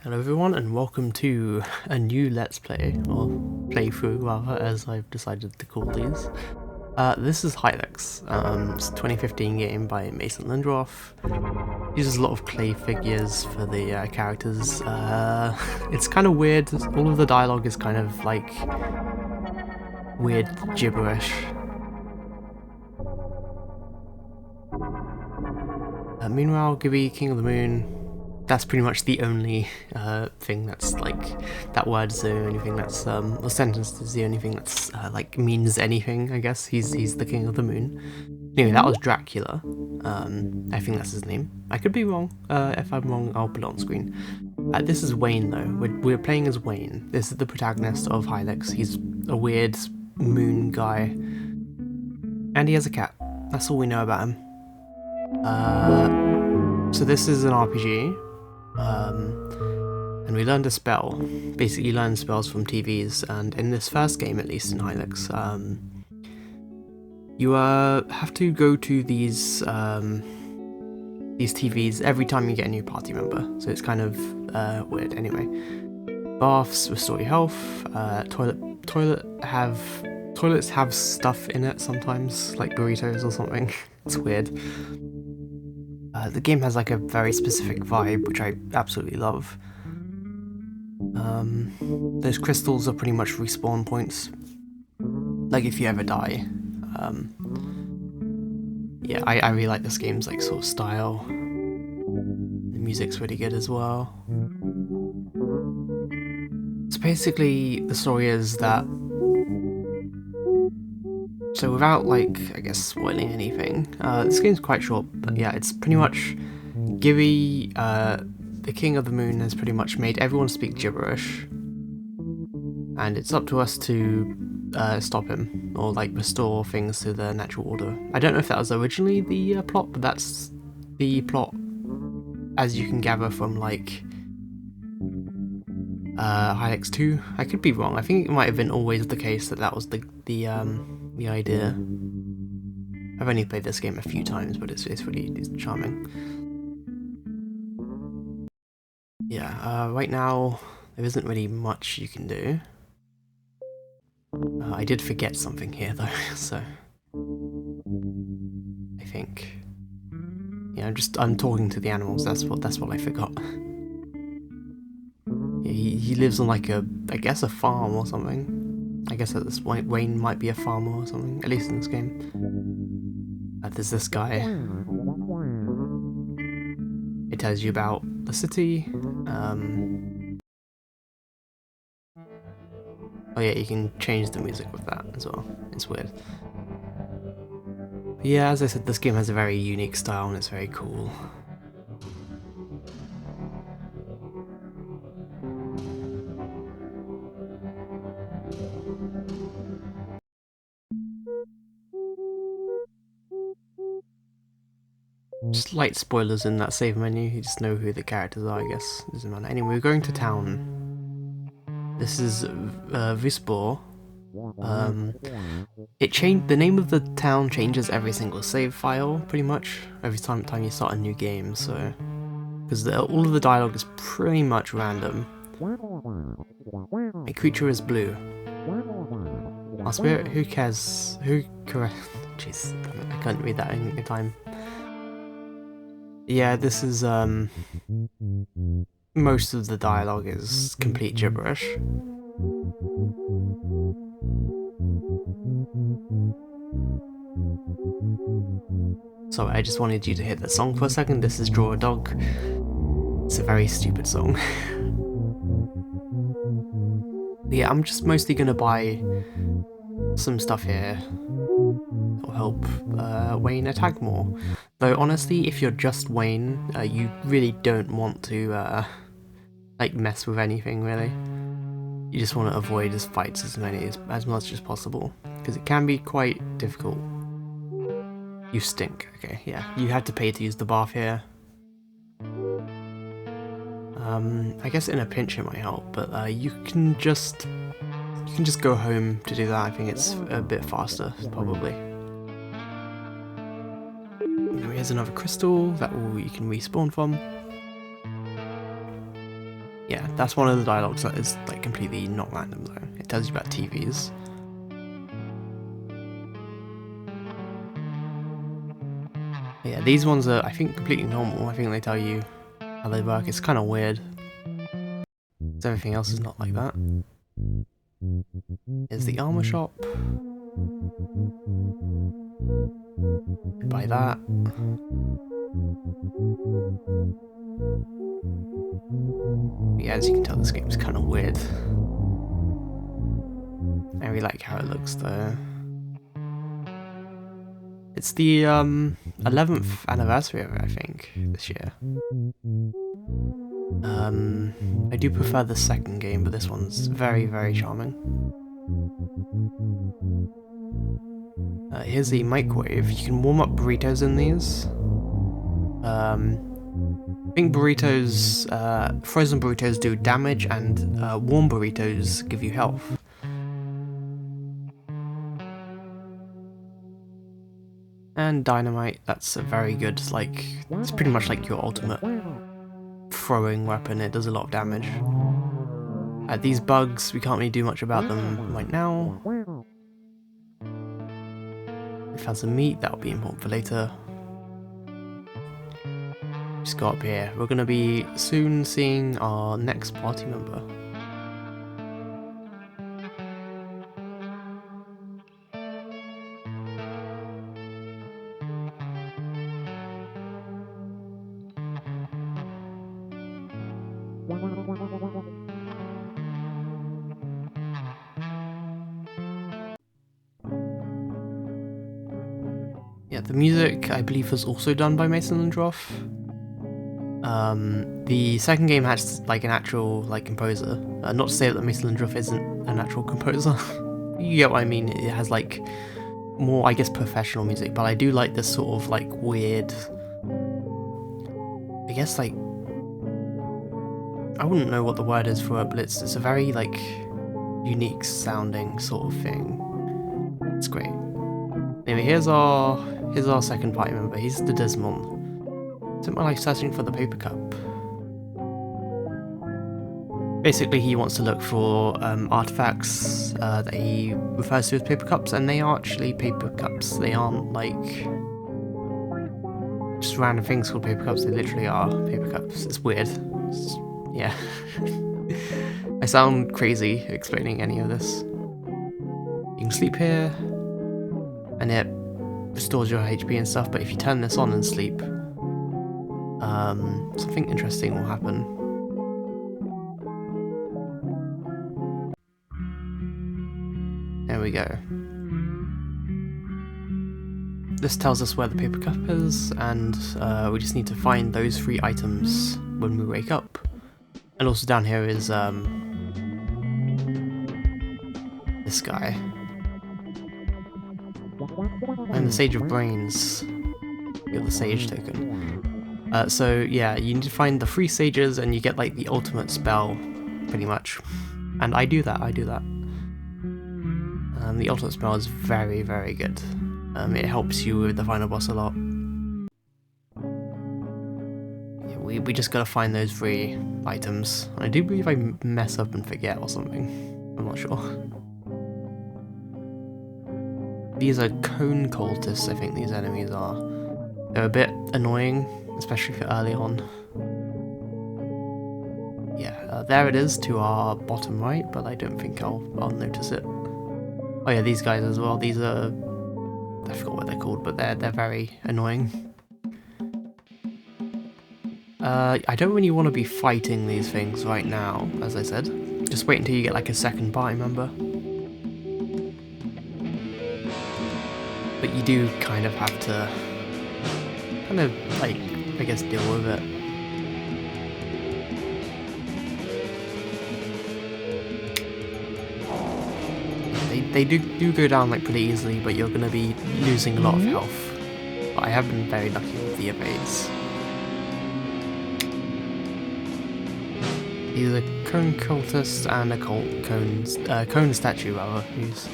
Hello everyone and welcome to a new Let's Play, or playthrough rather, as I've decided to call these. This is Hylics. It's a 2015 game by Mason Lindroth. Uses a lot of clay figures for the characters. It's kind of weird, all of the dialogue is kind of like weird gibberish. Meanwhile, Gibby, King of the Moon, that's pretty much the only thing that's like, that word's the only thing that's, the sentence is the only thing that's like means anything, I guess. He's the King of the Moon. Anyway, that was Dracula. I think that's his name. I could be wrong. If I'm wrong, I'll put it on screen. This is Wayne though. We're playing as Wayne. This is the protagonist of Hylics. He's a weird moon guy. And he has a cat. That's all we know about him. So this is an RPG. And we learned a spell. Basically learn spells from TVs, and in this first game, at least in Hylics, you have to go to these TVs every time you get a new party member, so it's kind of weird. Anyway, baths restore your health. Toilets have stuff in it sometimes, like burritos or something. It's weird. The game has like a very specific vibe, which I absolutely love. Those crystals are pretty much respawn points, like if you ever die. Yeah, I really like this game's like sort of style. The music's really good as well. So basically the story is that, so without like, I guess, spoiling anything, this game's quite short, but yeah, it's pretty much Gibby, the King of the Moon, has pretty much made everyone speak gibberish, and it's up to us to stop him, or like restore things to their natural order. I don't know if that was originally the plot, but that's the plot as you can gather from like Hylics 2. I could be wrong. I think it might have been always the case that was the idea. I've only played this game a few times, but it's really charming. Yeah, right now there isn't really much you can do. I did forget something here though, so I think, yeah, I'm talking to the animals. That's what I forgot. Yeah, he lives on like I guess a farm or something. I guess at this point Wayne might be a farmer or something, at least in this game. There's this guy. It tells you about the city. Oh yeah, you can change the music with that as well. It's weird. But yeah, as I said, this game has a very unique style and it's very cool. Just light spoilers in that save menu, you just know who the characters are, I guess. Doesn't matter. Anyway, we're going to town. This is Vispor. The name of the town changes every single save file, pretty much, every time you start a new game, so... Because all of the dialogue is pretty much random. My creature is blue. Our spirit, who cares? Jeez, I couldn't read that in time. Yeah, this is, most of the dialogue is complete gibberish. Sorry, I just wanted you to hear the song for a second. This is Draw a Dog. It's a very stupid song. Yeah, I'm just mostly gonna buy some stuff here. It'll help Wayne attack more. Though honestly, if you're just Wayne, you really don't want to like mess with anything really. You just want to avoid his fights as much as possible, because it can be quite difficult. You stink. Okay, yeah. You had to pay to use the bath here. I guess in a pinch it might help, but you can just go home to do that. I think it's a bit faster, probably. Here's another crystal that you can respawn from. Yeah, that's one of the dialogues that is like completely not random though. It tells you about TVs. But yeah, these ones are, I think, completely normal. I think they tell you how they work. It's kind of weird. So everything else is not like that. Here's the armor shop. Buy that. Yeah, as you can tell, this game's kind of weird. I really like how it looks though. It's the 11th anniversary of it, I think, this year. I do prefer the second game, but this one's very, very charming. Here's the microwave. You can warm up burritos in these. I think burritos, frozen burritos do damage, and warm burritos give you health. And dynamite, that's a very good, like, it's pretty much like your ultimate throwing weapon. It does a lot of damage. These bugs, we can't really do much about them right now. We found some meat, that'll be important for later. Just go up here. We're going to be soon seeing our next party member. Yeah, the music, I believe, was also done by Mason and Droff. The second game has like an actual like composer. Not to say that Mason and Droff isn't an actual composer. You get what I mean? It has like more, I guess, professional music, but I do like this sort of like weird, I guess, like, I wouldn't know what the word is for it, but it's a very like unique sounding sort of thing. It's great. Anyway, here's our second party member. He's the Dismon. Spent my life searching for the paper cup. Basically, he wants to look for artifacts that he refers to as paper cups, and they are actually paper cups. They aren't like just random things called paper cups. They literally are paper cups. It's weird. Yeah. I sound crazy explaining any of this. You can sleep here, and it restores your HP and stuff, but if you turn this on and sleep, something interesting will happen. There we go. This tells us where the paper cup is, and we just need to find those 3 items when we wake up. And also down here is this guy. And the Sage of Brains. You're the Sage token. So yeah, you need to find the 3 sages and you get like the ultimate spell, pretty much. And I do that. The ultimate spell is very, very good. It helps you with the final boss a lot. Yeah, we just gotta find those 3 items. I do believe I mess up and forget or something. I'm not sure. These are cone cultists, I think these enemies are. They're a bit annoying, especially for early on. Yeah, there it is to our bottom right, but I don't think I'll notice it. Oh yeah, these guys as well. These are, I forgot what they're called, but they're very annoying. I don't really want to be fighting these things right now, as I said. Just wait until you get like a second party member. But you do kind of have to like, I guess, deal with it. They do go down like pretty easily, but you're gonna be losing a lot of health. But I have been very lucky with the evades. He's a cone cultist and a cone statue rather. Who's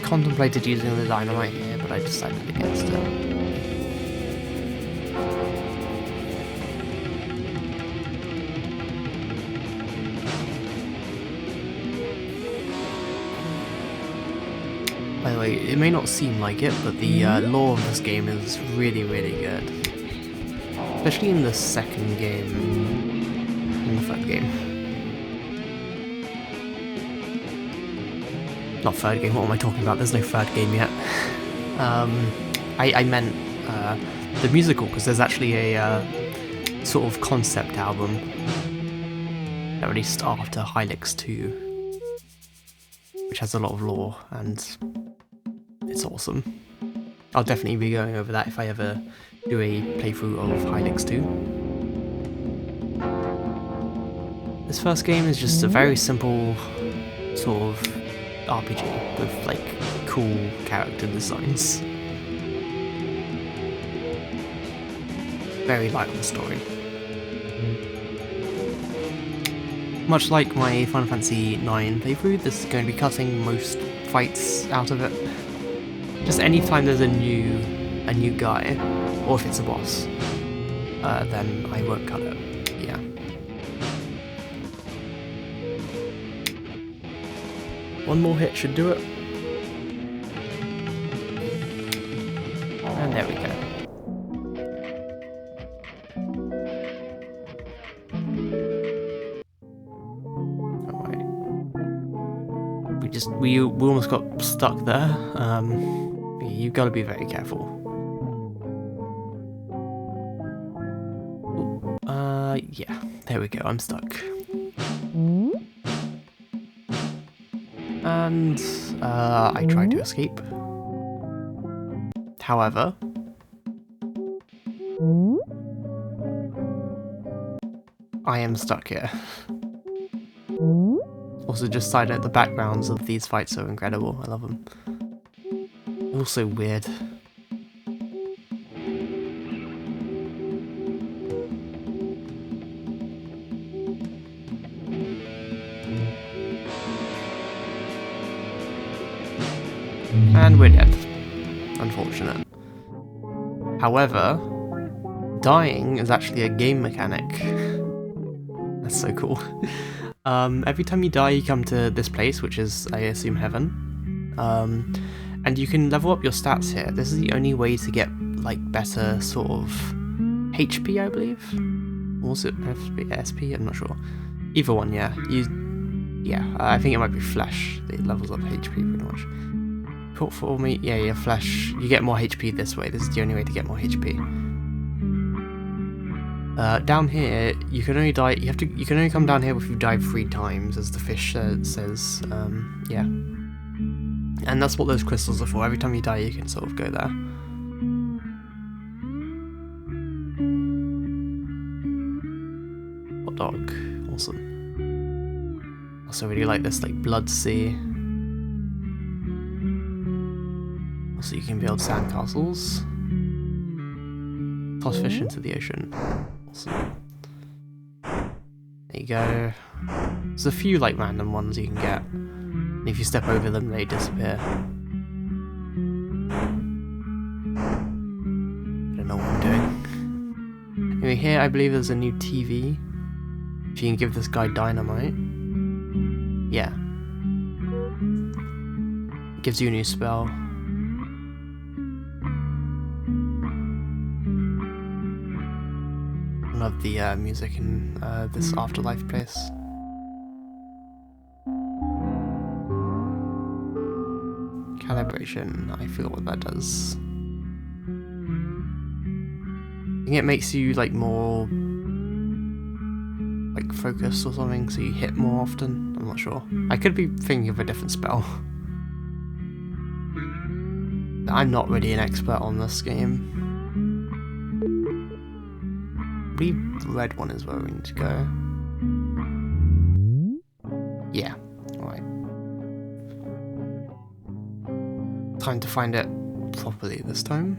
contemplated using the dynamite here, but I decided against it. By the way, it may not seem like it, but the lore of this game is really, really good. Especially in the second game, in the third game. Not third game, what am I talking about? There's no third game yet. I meant the musical, because there's actually a sort of concept album that released after Hylics 2, which has a lot of lore, and it's awesome. I'll definitely be going over that if I ever do a playthrough of Hylics 2. This first game is just a very simple sort of RPG with like cool character designs. Very light on the story. Much like my Final Fantasy IX playthrough, this is going to be cutting most fights out of it. Just anytime there's a new guy, or if it's a boss, then I won't cut it. Yeah. One more hit should do it. And there we go. We almost got stuck there. You've got to be very careful. Yeah, there we go, I'm stuck. And I tried to escape. However, I am stuck here. Also, just side note, the backgrounds of these fights are incredible. I love them. Also weird. And we're dead. Unfortunate. However, dying is actually a game mechanic. That's so cool. Every time you die, you come to this place, which is, I assume, heaven. And you can level up your stats here. This is the only way to get, like, better sort of HP, I believe? Or was it SP? I'm not sure. Either one, yeah. I think it might be flesh that levels up HP pretty much. For me, yeah, flesh. You get more HP this way. This is the only way to get more HP. Down here, you can only die. You can only come down here if you dive 3 times, as the fish says. Yeah. And that's what those crystals are for. Every time you die, you can sort of go there. Hot dog. Awesome. Also really like this, like, blood sea. Also, you can build sandcastles. Toss fish into the ocean. Awesome. There you go. There's a few, like, random ones you can get. And if you step over them, they disappear. I don't know what I'm doing. Anyway, here I believe there's a new TV. If you can give this guy dynamite. Yeah. It gives you a new spell. I love the music in this afterlife place. Calibration, I forgot what that does. I think it makes you, like, more, like, focused or something, so you hit more often. I'm not sure. I could be thinking of a different spell. I'm not really an expert on this game. I believe the red one is where we need to go. Yeah, alright. Time to find it properly this time.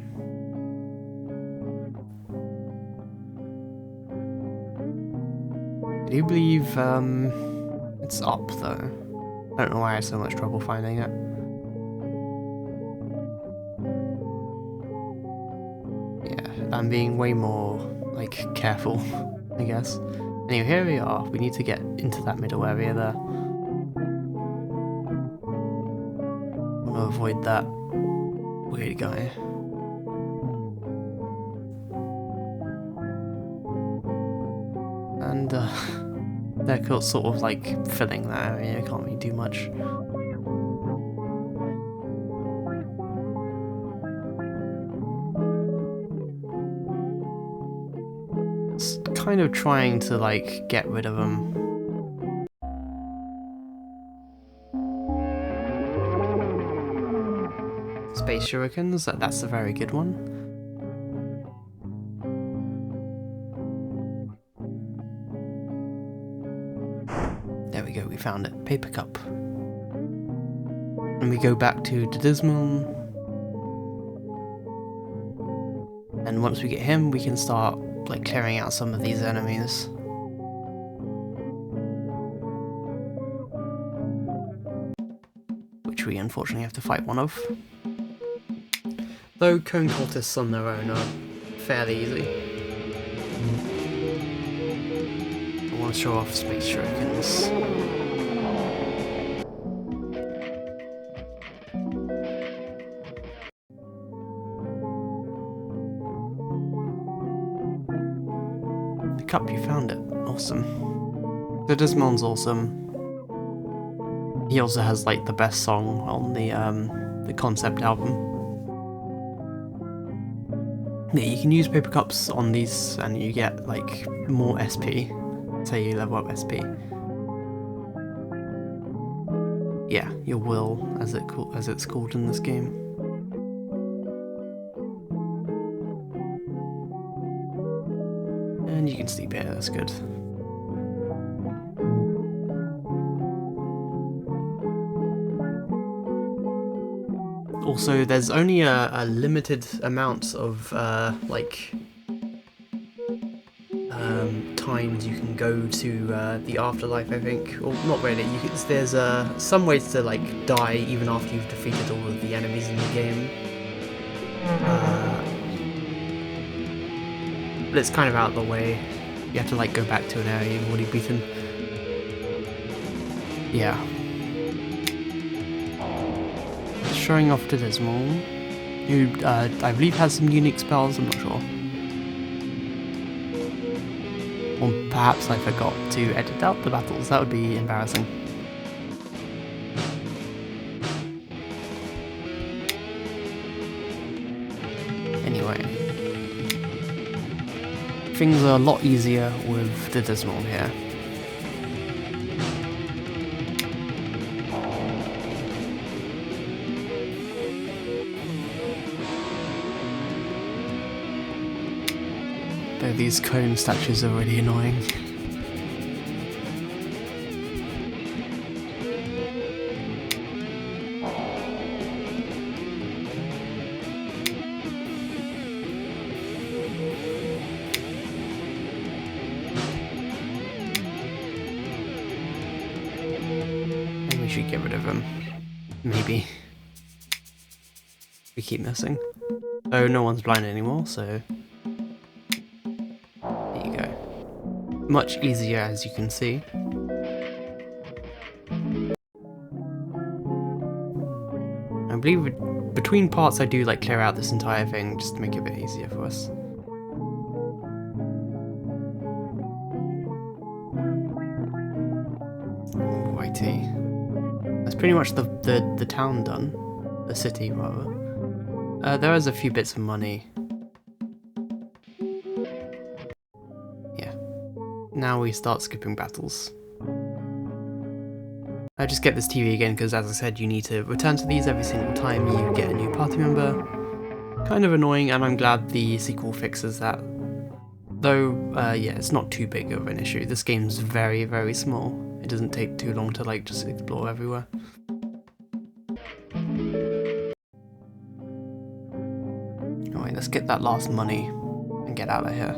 I do believe it's up though. I don't know why I had so much trouble finding it. Yeah, I'm being way more, like, careful, I guess. Anyway, here we are. We need to get into that middle area there. I want to avoid that weird guy. And, they're sort of, like, filling that area. I can't really do much. Kind of trying to like get rid of them. Space shurikens, that's a very good one. There we go, we found it. Paper cup. And we go back to the Dismal. And once we get him, we can start like clearing out some of these enemies. Which we unfortunately have to fight one of. Though cone cultists on their own are fairly easy. I want to show off space shurikens. Cup, you found it. Awesome. The Dismon's awesome. He also has like the best song on the concept album. Yeah, you can use paper cups on these and you get like more SP. Say you level up SP. Yeah, your will as it's called in this game. And you can sleep here, that's good. Also, there's only a limited amount of times you can go to the afterlife, I think. Or not really. There's some ways to like die even after you've defeated all of the enemies in the game. But it's kind of out of the way. You have to like go back to an area you've already beaten. Yeah. Showing off to Dismal, who I believe has some unique spells, I'm not sure. Or perhaps I forgot to edit out the battles, that would be embarrassing. Anyway. Things are a lot easier with the Dismal here. Though these cone statues are really annoying. We should get rid of him. Maybe. We keep missing. Oh, no one's blind anymore, so... there you go. Much easier, as you can see. I believe between parts I do like clear out this entire thing just to make it a bit easier for us. Righty. That's pretty much the town done. The city, rather. There is a few bits of money. Yeah. Now we start skipping battles. I just get this TV again because, as I said, you need to return to these every single time you get a new party member. Kind of annoying, and I'm glad the sequel fixes that. Though, yeah, it's not too big of an issue. This game's very, very small. It doesn't take too long to, like, just explore everywhere. Alright, let's get that last money and get out of here.